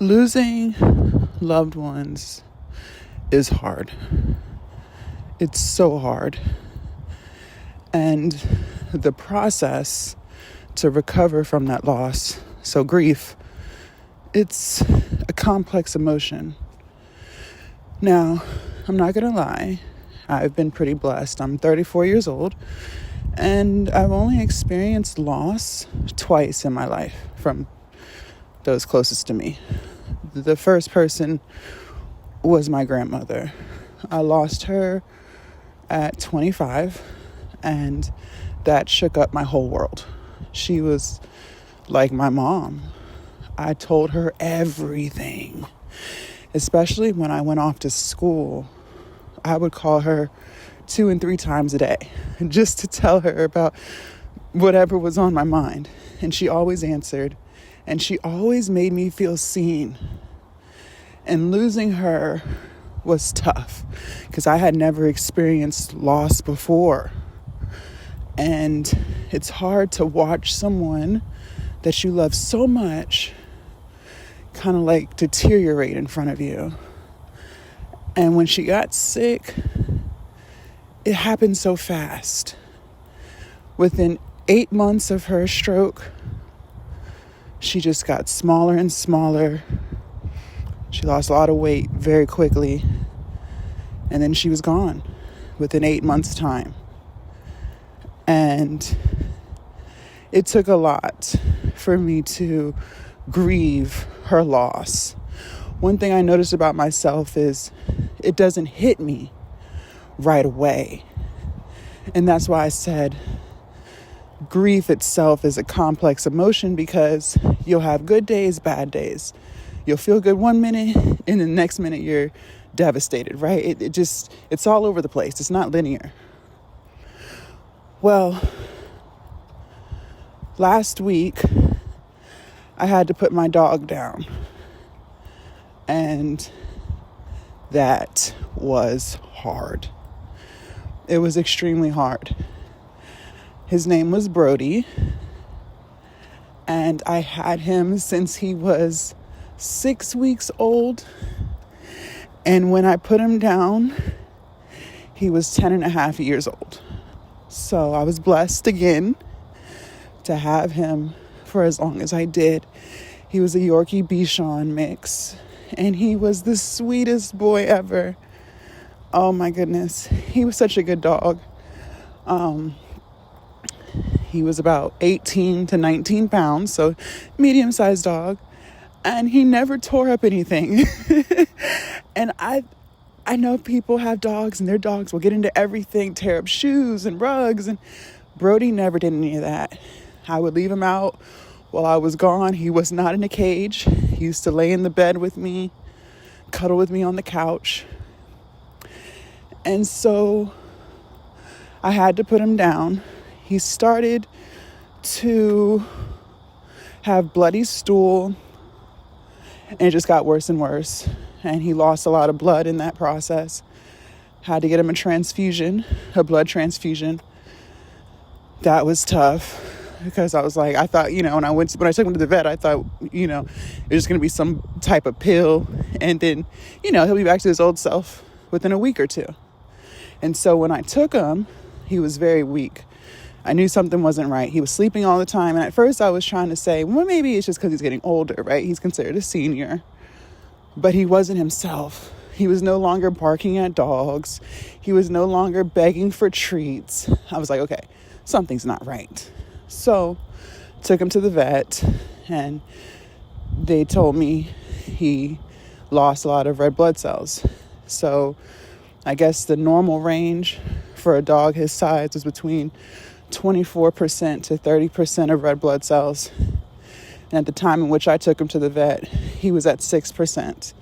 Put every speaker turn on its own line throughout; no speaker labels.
Losing loved ones is hard. It's so hard. And the process to recover from that loss, so grief, it's a complex emotion. Now, I'm not going to lie. I've been pretty blessed. I'm 34 years old, and I've only experienced loss twice in my life from those closest to me. The first person was my grandmother. I lost her at 25, and that shook up my whole world. She was like my mom. I told her everything, especially when I went off to school. I would call her 2 and 3 times a day just to tell her about whatever was on my mind. And she always answered, and she always made me feel seen. And losing her was tough because I had never experienced loss before. And it's hard to watch someone that you love so much kind of like deteriorate in front of you. And when she got sick, it happened so fast. Within 8 months of her stroke, she just got smaller and smaller. She lost a lot of weight very quickly. And then she was gone within 8 months' time. And it took a lot for me to grieve her loss. One thing I noticed about myself is it doesn't hit me right away. And that's why I said grief itself is a complex emotion, because you'll have good days, bad days. You'll feel good one minute, and the next minute you're devastated, right? It's all over the place. It's not linear. Well, last week, I had to put my dog down. And that was hard. It was extremely hard. His name was Brody. And I had him since he was 6 weeks old. And when I put him down, he was 10 and a half years old. So I was blessed again to have him for as long as I did. He was a Yorkie Bichon mix, and he was the sweetest boy ever. Oh my goodness. He was such a good dog. He was about 18 to 19 pounds, so medium-sized dog. And he never tore up anything. And I know people have dogs, and their dogs will get into everything, tear up shoes and rugs. And Brody never did any of that. I would leave him out while I was gone. He was not in a cage. He used to lay in the bed with me, cuddle with me on the couch. And so I had to put him down. He started to have bloody stool, and it just got worse and worse. And he lost a lot of blood in that process. Had to get him a blood transfusion. That was tough. Because I was like, I thought, when I took him to the vet, I thought, it was going to be some type of pill. And then, he'll be back to his old self within a week or two. And so when I took him, he was very weak. I knew something wasn't right. He was sleeping all the time. And at first I was trying to say, well, maybe it's just because he's getting older, right? He's considered a senior. But he wasn't himself. He was no longer barking at dogs. He was no longer begging for treats. I was like, okay, something's not right. So took him to the vet, and they told me he lost a lot of red blood cells. So I guess the normal range for a dog his size was between 24% to 30% of red blood cells. And at the time in which I took him to the vet, he was at 6%.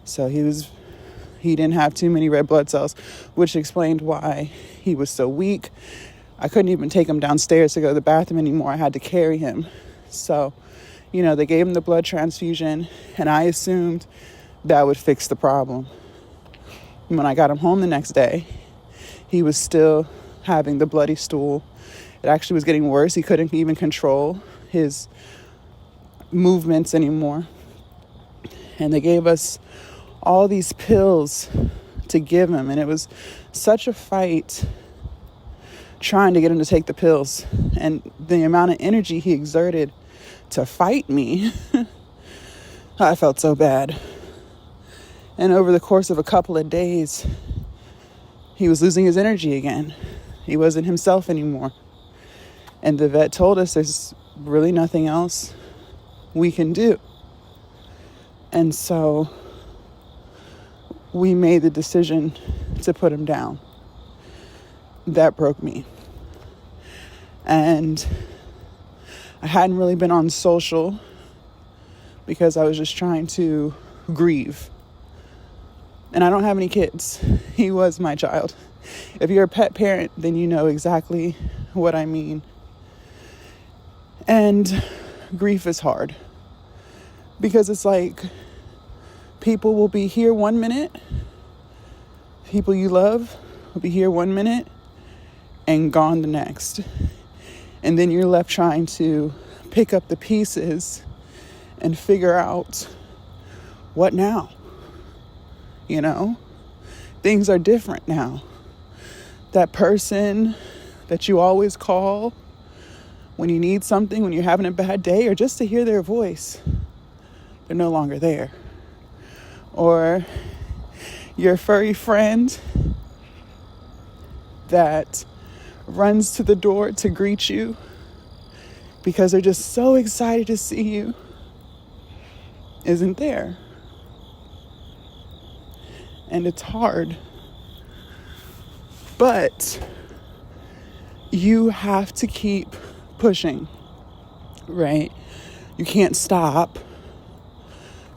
So he didn't have too many red blood cells, which explained why he was so weak. I couldn't even take him downstairs to go to the bathroom anymore. I had to carry him. So, they gave him the blood transfusion, and I assumed that would fix the problem. When I got him home the next day, he was still having the bloody stool. It actually was getting worse. He couldn't even control his movements anymore. And they gave us all these pills to give him. And it was such a fight trying to get him to take the pills. And the amount of energy he exerted to fight me, I felt so bad. And over the course of a couple of days, he was losing his energy again. He wasn't himself anymore. And the vet told us there's really nothing else we can do. And so we made the decision to put him down. That broke me. And I hadn't really been on social because I was just trying to grieve. And I don't have any kids. He was my child. If you're a pet parent, then you know exactly what I mean. And grief is hard because it's like people will be here 1 minute, people you love will be here 1 minute and gone the next. And then you're left trying to pick up the pieces and figure out what now? You know, things are different now. That person that you always call when you need something, when you're having a bad day, or just to hear their voice, they're no longer there. Or your furry friend that runs to the door to greet you because they're just so excited to see you isn't there. And it's hard. But you have to keep pushing, right? You can't stop.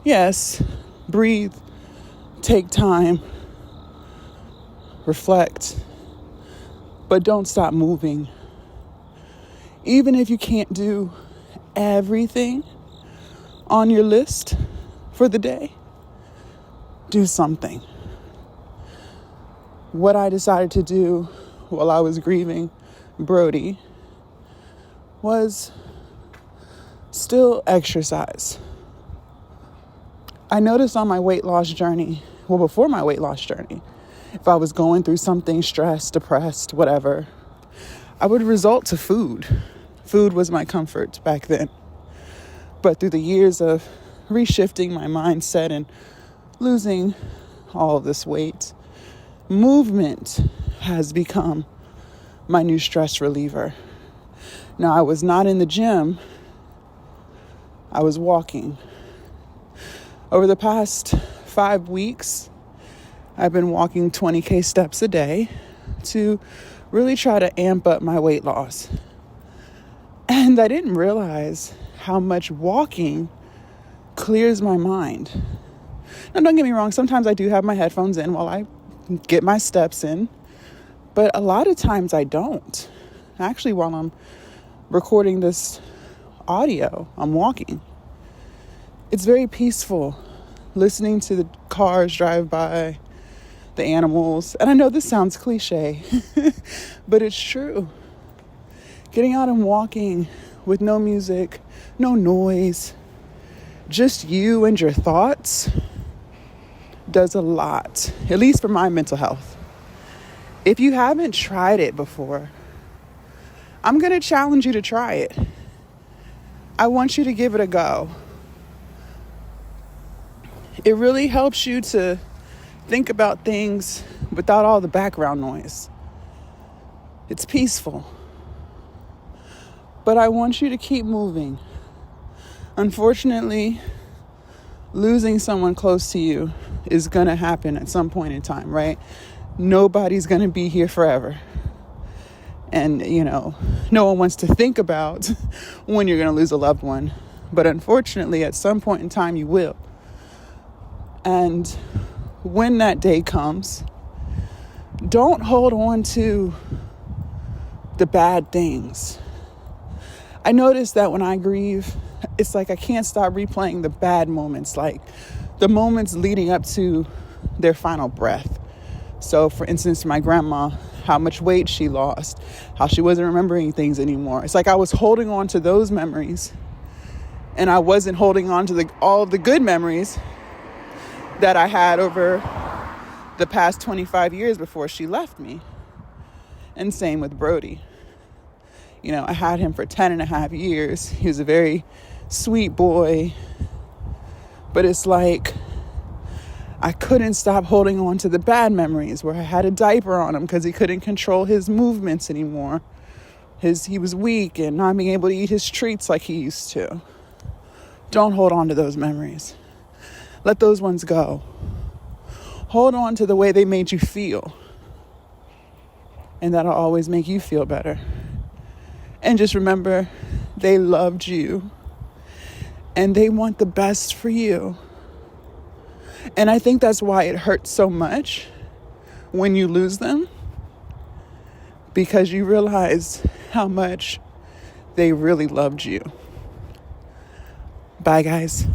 Yes, breathe, take time, reflect, but don't stop moving. Even if you can't do everything on your list for the day, do something. What I decided to do while I was grieving Brody was still exercise. I noticed on my weight loss journey, well, before my weight loss journey, if I was going through something, stressed, depressed, whatever, I would resort to food. Food was my comfort back then. But through the years of reshifting my mindset and losing all of this weight, movement has become my new stress reliever. Now, I was not in the gym. I was walking. Over the past 5 weeks, I've been walking 20K steps a day to really try to amp up my weight loss. And I didn't realize how much walking clears my mind. Now, don't get me wrong. Sometimes I do have my headphones in while I get my steps in. But a lot of times I don't. Actually, while I'm recording this audio, I'm walking. It's very peaceful listening to the cars drive by, the animals. And I know this sounds cliche, but it's true. Getting out and walking with no music, no noise, just you and your thoughts does a lot, at least for my mental health. If you haven't tried it before, I'm going to challenge you to try it. I want you to give it a go. It really helps you to think about things without all the background noise. It's peaceful. But I want you to keep moving. Unfortunately, losing someone close to you is going to happen at some point in time, right? Nobody's going to be here forever. And, you know, no one wants to think about when you're going to lose a loved one. But unfortunately, at some point in time, you will. And when that day comes, don't hold on to the bad things. I notice that when I grieve, it's like I can't stop replaying the bad moments, like the moments leading up to their final breath. So, for instance, my grandma, how much weight she lost, how she wasn't remembering things anymore. It's like I was holding on to those memories, and I wasn't holding on to all of the good memories that I had over the past 25 years before she left me. And same with Brody. You know, I had him for 10 and a half years. He was a very sweet boy. But it's like I couldn't stop holding on to the bad memories where I had a diaper on him because he couldn't control his movements anymore. He was weak and not being able to eat his treats like he used to. Don't hold on to those memories. Let those ones go. Hold on to the way they made you feel. And that'll always make you feel better. And just remember, they loved you. And they want the best for you. And I think that's why it hurts so much when you lose them. Because you realize how much they really loved you. Bye, guys.